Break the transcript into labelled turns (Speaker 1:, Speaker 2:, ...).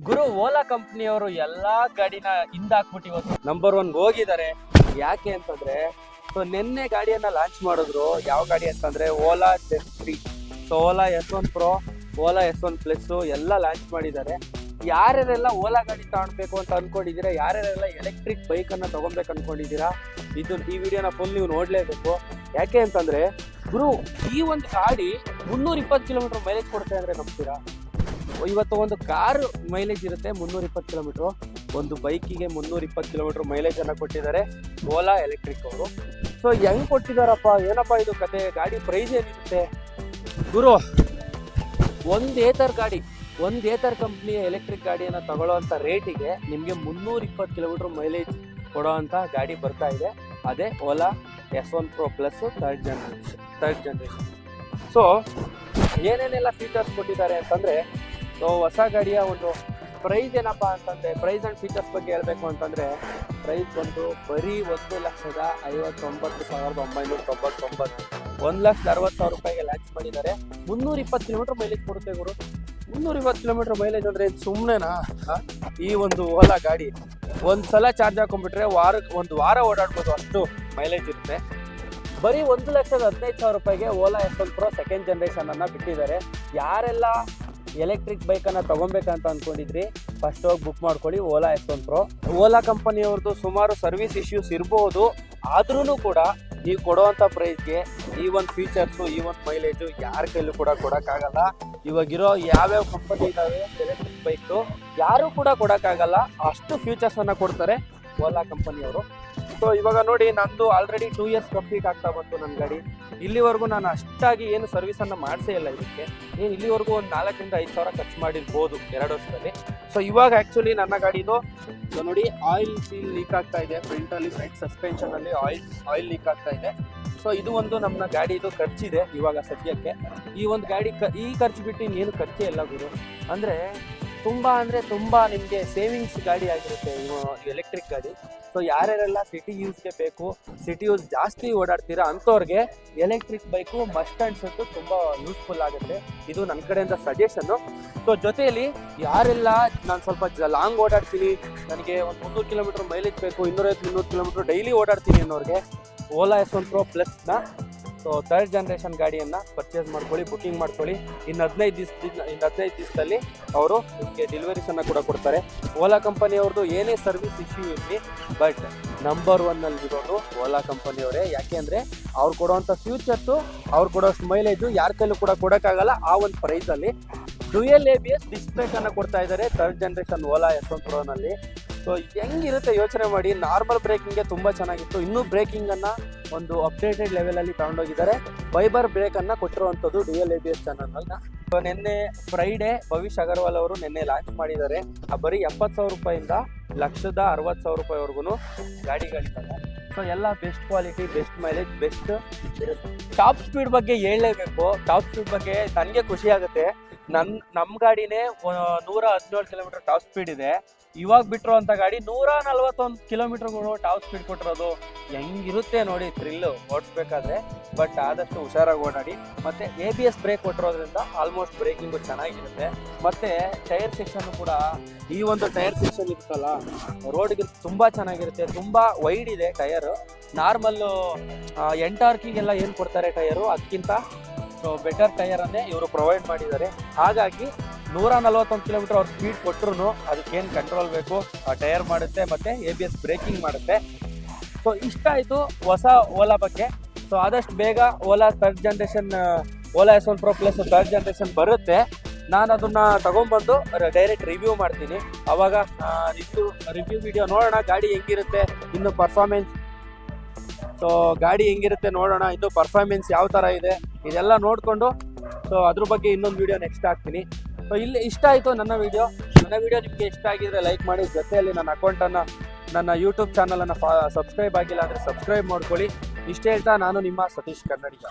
Speaker 1: ಗುರು ಓಲಾ ಕಂಪ್ನಿಯವರು ಎಲ್ಲಾ ಗಾಡಿನ ಹಿಂದಾಕ್ಬಿಟ್ಟು ಇವತ್ತು ನಂಬರ್ 1 ಹೋಗಿದ್ದಾರೆ. ಯಾಕೆ ಅಂತಂದ್ರೆ ಸೊ ನಿನ್ನೆ ಗಾಡಿಯನ್ನ ಲಾಂಚ್ ಮಾಡಿದ್ರು. ಯಾವ ಗಾಡಿ ಅಂತಂದ್ರೆ Ola S3. So Ola S1 Pro, Ola S1 Plus ಎಲ್ಲ ಲಾಂಚ್ ಮಾಡಿದ್ದಾರೆ. ಯಾರ್ಯಾರೆಲ್ಲ ಓಲಾ ಗಾಡಿ ತಗೊಳ್ಬೇಕು ಅಂತ ಅನ್ಕೊಂಡಿದ್ದೀರಾ, ಯಾರ್ಯಾರೆಲ್ಲ ಎಲೆಕ್ಟ್ರಿಕ್ ಬೈಕ್ ಅನ್ನ ತಗೊಬೇಕು ಅನ್ಕೊಂಡಿದ್ದೀರಾ, ಈ ವಿಡಿಯೋನ ಫುಲ್ ನೀವು ನೋಡ್ಲೇಬೇಕು. ಯಾಕೆ ಅಂತಂದ್ರೆ ಗುರು ಈ ಒಂದು ಗಾಡಿ 320 ಕಿಲೋಮೀಟರ್ ಮೈಲೇಜ್ ಕೊಡ್ತಾ ಅಂದ್ರೆ ನಂಬ್ತೀರಾ? ಇವತ್ತು ಒಂದು ಕಾರ್ ಮೈಲೇಜ್ ಇರುತ್ತೆ 320 ಕಿಲೋಮೀಟರ್, ಒಂದು ಬೈಕಿಗೆ 320 ಕಿಲೋಮೀಟರ್ ಮೈಲೇಜ್ ಅನ್ನ ಕೊಟ್ಟಿದ್ದಾರೆ ಓಲಾ ಎಲೆಕ್ಟ್ರಿಕ್ ಅವರು. ಸೊ ಹೆಂಗ್ ಕೊಟ್ಟಿದಾರಪ್ಪ, ಏನಪ್ಪಾ ಇದು ಕತೆ? ಗಾಡಿ ಪ್ರೈಸ್ ಏನಿರುತ್ತೆ ಗುರು? ಒಂದು ಏತರ್ ಕಂಪ್ನಿಯ ಎಲೆಕ್ಟ್ರಿಕ್ ಗಾಡಿಯನ್ನು ತಗೊಳ್ಳೋಂಥ ರೇಟಿಗೆ ನಿಮಗೆ 320 ಕಿಲೋಮೀಟರ್ ಮೈಲೇಜ್ ಕೊಡೋವಂಥ ಗಾಡಿ ಬರ್ತಾ ಇದೆ. ಅದೇ Ola S1 Pro Plus third generation. So ಏನೇನೆಲ್ಲ ಫೀಚರ್ಸ್ ಕೊಟ್ಟಿದ್ದಾರೆ ಅಂತಂದರೆ, ಸೊ ಹೊಸ ಗಾಡಿಯ ಒಂದು ಪ್ರೈಸ್ ಏನಪ್ಪ ಅಂತಂದರೆ, ಪ್ರೈಸ್ ಆ್ಯಂಡ್ ಫೀಚರ್ಸ್ ಬಗ್ಗೆ ಹೇಳಬೇಕು ಅಂತಂದರೆ, ಪ್ರೈಸ್ ಬಂದು ಬರೀ 1,59,999, 1,60,000 ರೂಪಾಯಿಗೆ ಲಾಂಚ್ ಮಾಡಿದ್ದಾರೆ. 320 ಕಿಲೋಮೀಟರ್ ಮೈಲೇಜ್ ಕೊಡುತ್ತೆ ಗುರು. 320 ಕಿಲೋಮೀಟರ್ ಮೈಲೇಜ್ ಅಂದರೆ ಸುಮ್ಮನೆನಾ? ಈ ಒಂದು ಓಲಾ ಗಾಡಿ ಒಂದು ಸಲ ಚಾರ್ಜ್ ಹಾಕೊಂಡ್ಬಿಟ್ರೆ ಒಂದು ವಾರ ಓಡಾಡ್ಬೋದು, ಅಷ್ಟು ಮೈಲೇಜ್ ಇರುತ್ತೆ. ಬರೀ 1,15,000 ರೂಪಾಯಿಗೆ Ola S1 Pro second generation ಅನ್ನ ಬಿಟ್ಟಿದ್ದಾರೆ. ಯಾರೆಲ್ಲ ಎಲೆಕ್ಟ್ರಿಕ್ ಬೈಕನ್ನು ತಗೊಬೇಕಂತ ಅಂದ್ಕೊಂಡಿದ್ರಿ, ಫಸ್ಟ್ ಹೋಗಿ ಬುಕ್ ಮಾಡ್ಕೊಳ್ಳಿ ಓಲಾ S1 Pro. ಓಲಾ ಕಂಪನಿಯವ್ರದ್ದು ಸುಮಾರು ಸರ್ವಿಸ್ ಇಶ್ಯೂಸ್ ಇರ್ಬೋದು, ಆದ್ರೂ ಕೂಡ ನೀವು ಕೊಡುವಂಥ ಪ್ರೈಸ್ಗೆ ಈ ಒಂದು ಫೀಚರ್ಸು, ಈ ಒಂದು ಮೈಲೇಜು ಯಾರ ಕೈಲೂ ಕೂಡ ಕೊಡೋಕ್ಕಾಗಲ್ಲ. ಇವಾಗಿರೋ ಯಾವ್ಯಾವ ಕಂಪನಿ ಇದ್ದಾವೆ ಎಲೆಕ್ಟ್ರಿಕ್ ಬೈಕು, ಯಾರೂ ಕೂಡ ಕೊಡೋಕ್ಕಾಗಲ್ಲ. ಅಷ್ಟು ಫೀಚರ್ಸನ್ನು ಕೊಡ್ತಾರೆ ಓಲಾ ಕಂಪನಿಯವರು. ಸೊ ಇವಾಗ ನೋಡಿ, ನಂದು ಆಲ್ರೆಡಿ 2 ಇಯರ್ಸ್ ಕಂಪ್ಲೀಟ್ ಆಗ್ತಾ ಬಂತು ನನ್ನ ಗಾಡಿ. ಇಲ್ಲಿವರೆಗೂ ನಾನು ಅಷ್ಟಾಗಿ ಏನು ಸರ್ವಿಸನ್ನು ಮಾಡಿಸೇ ಇಲ್ಲ ಇದಕ್ಕೆ. ಇಲ್ಲಿವರೆಗೂ ಒಂದು 4,000 ರಿಂದ 5,000 ಖರ್ಚು ಮಾಡಿರ್ಬೋದು 2 ವರ್ಷದಲ್ಲಿ. ಸೊ ಇವಾಗ ಆ್ಯಕ್ಚುಲಿ ನನ್ನ ಗಾಡಿದು ನೋಡಿ ಆಯಿಲ್ ಸೀಲ್ ಲೀಕ್ ಆಗ್ತಾ ಇದೆ. ಫ್ರಂಟಲ್ಲಿ ಫ್ರಂಟ್ ಸಸ್ಪೆನ್ಷನಲ್ಲಿ ಆಯಿಲ್ ಲೀಕ್ ಆಗ್ತಾ ಇದೆ. ಸೊ ಇದು ಒಂದು ನಮ್ಮ ಗಾಡಿದು ಖರ್ಚಿದೆ ಇವಾಗ ಸದ್ಯಕ್ಕೆ. ಈ ಒಂದು ಗಾಡಿ ಈ ಖರ್ಚು ಬಿಟ್ಟು ಇನ್ನೇನು ಖರ್ಚೇ ಇಲ್ಲ ಗುರು. ಅಂದರೆ ತುಂಬ ನಿಮಗೆ ಸೇವಿಂಗ್ಸ್ ಗಾಡಿ ಆಗಿರುತ್ತೆ ಎಲೆಕ್ಟ್ರಿಕ್ ಗಾಡಿ. ಸೊ ಯಾರ್ಯಾರೆಲ್ಲ ಸಿಟಿ ಯೂಸ್ಗೆ ಬೇಕು, ಸಿಟಿ ಯೂಸ್ ಜಾಸ್ತಿ ಓಡಾಡ್ತೀರಾ ಅಂಥವ್ರಿಗೆ ಎಲೆಕ್ಟ್ರಿಕ್ ಬೈಕು ಮಸ್ಟ್ ಅನ್ಸುತ್ತೆ, ತುಂಬ ಯೂಸ್ಫುಲ್ ಆಗುತ್ತೆ. ಇದು ನನ್ನ ಕಡೆಯಿಂದ ಸಜೆಷನ್ನು. ಸೊ ಜೊತೆಯಲ್ಲಿ ಯಾರೆಲ್ಲ ನಾನು ಸ್ವಲ್ಪ ಲಾಂಗ್ ಓಡಾಡ್ತೀನಿ, ನನಗೆ ಒಂದು 300 ಕಿಲೋಮೀಟರ್ ಮೈಲೇಜ್ ಬೇಕು, 250-300 ಕಿಲೋಮೀಟರ್ ಡೈಲಿ ಓಡಾಡ್ತೀನಿ ಅನ್ನೋರಿಗೆ ಓಲಾ S1 Pro Plusನ ಸೊ ಥರ್ಡ್ ಜನರೇಷನ್ ಗಾಡಿಯನ್ನು ಪರ್ಚೇಸ್ ಮಾಡ್ಕೊಳ್ಳಿ, ಬುಕ್ಕಿಂಗ್ ಮಾಡ್ಕೊಳ್ಳಿ. ಇನ್ನು 15 ದಿವಸದಲ್ಲಿ ಅವರು ನಿಮಗೆ ಡೆಲಿವರೀಸನ್ನು ಕೂಡ ಕೊಡ್ತಾರೆ. ಓಲಾ ಕಂಪನಿಯವ್ರದ್ದು ಏನೇ ಸರ್ವಿಸ್ ಇಶ್ಯೂ ಇರಲಿ, ಬಟ್ ನಂಬರ್ 1 ಇರೋದು ಓಲಾ ಕಂಪನಿಯವರೇ. ಯಾಕೆ ಅಂದರೆ ಅವ್ರು ಕೊಡೋವಂಥ ಫ್ಯೂಚರ್ಸು, ಅವ್ರು ಕೊಡೋಷ್ಟು ಮೈಲೇಜು ಯಾರ ಕೈಲೂ ಕೂಡ ಕೊಡೋಕ್ಕಾಗಲ್ಲ ಆ ಒಂದು ಪ್ರೈಸಲ್ಲಿ. ಡ್ಯುಯಲ್ ABS ಡಿಸ್ಕ್ ಬ್ರೇಕನ್ನು ಕೊಡ್ತಾ ಇದ್ದಾರೆ ಥರ್ಡ್ ಜನರೇಷನ್ ಓಲಾ S1 Proನಲ್ಲಿ. ಸೊ ಹೆಂಗಿರುತ್ತೆ ಯೋಚನೆ ಮಾಡಿ. ನಾರ್ಮಲ್ ಬ್ರೇಕಿಂಗ್ಗೆ ತುಂಬ ಚೆನ್ನಾಗಿತ್ತು, ಇನ್ನೂ ಬ್ರೇಕಿಂಗನ್ನು ಒಂದು ಅಪ್ಡೇಟೆಡ್ ಲೆವೆಲಲ್ಲಿ ತಗೊಂಡೋಗಿದ್ದಾರೆ. ಫೈಬರ್ ಬ್ರೇಕನ್ನು ಕೊಟ್ಟಿರುವಂಥದ್ದು ಡ್ಯುಯಲ್ ABS ಚಾನಲ್ನ. ಸೊ ನಿನ್ನೆ ಫ್ರೈಡೇ ಭವಿಷ್ ಅಗರ್ವಾಲ್ ಅವರು ನಿನ್ನೆ ಲಾಂಚ್ ಮಾಡಿದ್ದಾರೆ. ಬರೀ 70,000 ರೂಪಾಯಿಂದ 1,60,000 ರೂಪಾಯಿವರೆಗೂ ಗಾಡಿಗಳಿದ್ದಾವೆ. ಸೊ ಎಲ್ಲ best quality, best mileage, best top speed ಬಗ್ಗೆ ಹೇಳಲೇಬೇಕು. ಟಾಪ್ ಸ್ಪೀಡ್ ಬಗ್ಗೆ ನನಗೆ ಖುಷಿ ಆಗುತ್ತೆ. ನಮ್ಮ ಗಾಡಿನೇ 117 ಕಿಲೋಮೀಟರ್ ಟಾಪ್ ಸ್ಪೀಡ್ ಇದೆ. ಇವಾಗ ಬಿಟ್ಟಿರೋಂಥ ಗಾಡಿ 141 ಕಿಲೋಮೀಟರ್ಗಳು ಟಾಪ್ ಸ್ಪೀಡ್ ಕೊಟ್ಟಿರೋದು. ಹೆಂಗಿರುತ್ತೆ ನೋಡಿ ಥ್ರಿಲ್ಲು ಓಡಿಸ್ಬೇಕಾದ್ರೆ. ಬಟ್ ಆದಷ್ಟು ಹುಷಾರಾಗಿ ಓಡಾಡಿ. ಮತ್ತು ABS ಬ್ರೇಕ್ ಕೊಟ್ಟಿರೋದ್ರಿಂದ ಆಲ್ಮೋಸ್ಟ್ ಬ್ರೇಕಿಂಗು ಚೆನ್ನಾಗಿರುತ್ತೆ. ಮತ್ತು ಟೈರ್ ಸೆಕ್ಷನ್ನು ಕೂಡ, ಈ ಒಂದು ಟೈರ್ ಸೆಕ್ಷನ್ ಇರುತ್ತಲ್ಲ ರೋಡ್ಗೆ ತುಂಬ ಚೆನ್ನಾಗಿರುತ್ತೆ. ತುಂಬ ವೈಡ್ ಇದೆ ಟೈರು. ನಾರ್ಮಲ್ಲು ಎಂಟಾರ್ಕಿಗೆಲ್ಲ ಏನು ಕೊಡ್ತಾರೆ ಟೈರು, ಅದಕ್ಕಿಂತ ಸೊ ಬೆಟರ್ ಟೈರನ್ನೇ ಇವರು ಪ್ರೊವೈಡ್ ಮಾಡಿದ್ದಾರೆ. ಹಾಗಾಗಿ 141 ಕಿಲೋಮೀಟರ್ ಅವ್ರು ಸ್ಪೀಡ್ ಕೊಟ್ಟರು ಅದಕ್ಕೇನು ಕಂಟ್ರೋಲ್ ಬೇಕು ಆ ಟೈರ್ ಮಾಡುತ್ತೆ, ಮತ್ತು ABS ಬ್ರೇಕಿಂಗ್ ಮಾಡುತ್ತೆ. ಸೊ ಇಷ್ಟ ಆಯಿತು ಹೊಸ ಓಲಾ ಬಗ್ಗೆ. ಸೊ ಆದಷ್ಟು ಬೇಗ Ola third generation Ola S1 Pro Plus third generation ಬರುತ್ತೆ. ನಾನು ಅದನ್ನು ತೊಗೊಂಬಂದು ಡೈರೆಕ್ಟ್ ರಿವ್ಯೂ ಮಾಡ್ತೀನಿ. ಆವಾಗ ರಿವ್ಯೂ ವಿಡಿಯೋ ನೋಡೋಣ ಗಾಡಿ ಹೆಂಗಿರುತ್ತೆ, ಇನ್ನು ಪರ್ಫಾರ್ಮೆನ್ಸ್. ಸೊ ಗಾಡಿ ಹೆಂಗಿರುತ್ತೆ ನೋಡೋಣ, ಇನ್ನು ಪರ್ಫಾರ್ಮೆನ್ಸ್ ಯಾವ ಥರ ಇದೆ ಇದೆಲ್ಲ ನೋಡಿಕೊಂಡು ಸೊ ಅದ್ರ ಬಗ್ಗೆ ಇನ್ನೊಂದು ವಿಡಿಯೋ ನೆಕ್ಸ್ಟ್ ಹಾಕ್ತೀನಿ. ಸೊ ಇಲ್ಲಿ ಇಷ್ಟ ಆಯಿತು ನನ್ನ ವಿಡಿಯೋ ನಿಮಗೆ ಇಷ್ಟ ಆಗಿದ್ರೆ ಲೈಕ್ ಮಾಡಿ. ಜೊತೆಯಲ್ಲಿ ನನ್ನ ಅಕೌಂಟನ್ನು, ನನ್ನ ಯೂಟ್ಯೂಬ್ ಚಾನಲನ್ನು ಸಬ್ಸ್ಕ್ರೈಬ್ ಆಗಿಲ್ಲ ಅಂದರೆ ಸಬ್ಸ್ಕ್ರೈಬ್ ಮಾಡ್ಕೊಳ್ಳಿ. ಇಷ್ಟೇ ಹೇಳ್ತಾ ನಾನು ನಿಮ್ಮ ಸತೀಶ್ ಕನ್ನಡಿಗ.